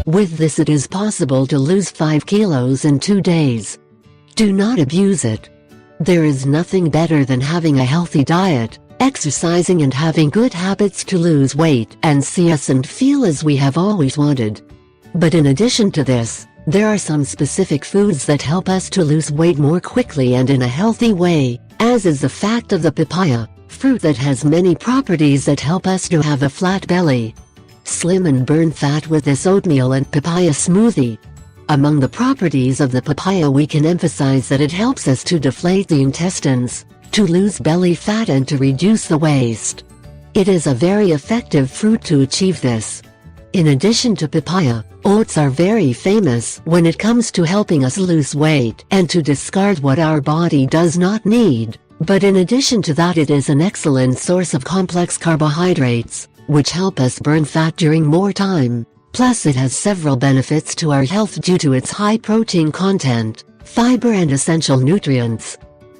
With this it is possible to lose 5 kilos in 2 days. Do not abuse it. There is nothing better than having a healthy diet, exercising and having good habits to lose weight and see us and feel as we have always wanted. But in addition to this, there are some specific foods that help us to lose weight more quickly and in a healthy way, as is the fact of the papaya, fruit that has many properties that help us to have a flat belly. Slim and burn fat with this oatmeal and papaya smoothie. Among the properties of the papaya, we can emphasize that it helps us to deflate the intestines, to lose belly fat and to reduce the waist. It is a very effective fruit to achieve this. In addition to papaya, oats are very famous when it comes to helping us lose weight and to discard what our body does not need. But in addition to that, it is an excellent source of complex carbohydrates, which help us burn fat during more time. Plus it has several benefits to our health due to its high protein content, fiber and essential nutrients.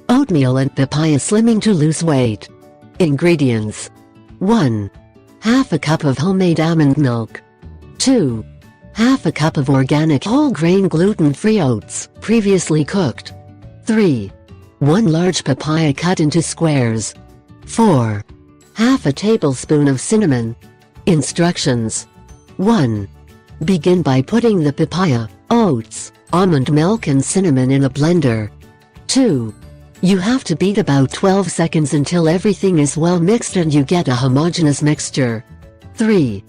Oatmeal and papaya slimming to lose weight. Ingredients: 1. Half a cup of homemade almond milk. 2. Half a cup of organic whole grain gluten-free oats, previously cooked. 3. 1 large papaya cut into squares. 4. Half a tablespoon of cinnamon. Instructions: 1. Begin by putting the papaya, oats, almond milk and cinnamon in a blender. 2. You have to beat about 12 seconds until everything is well mixed and you get a homogeneous mixture. 3.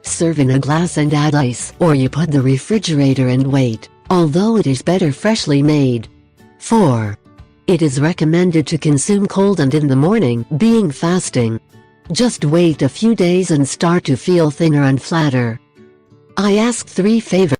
Serve in a glass and add ice, or you put the refrigerator and wait, although it is better freshly made. 4. It is recommended to consume cold and in the morning, being fasting. Just wait a few days and start to feel thinner and flatter. I ask 3 favors.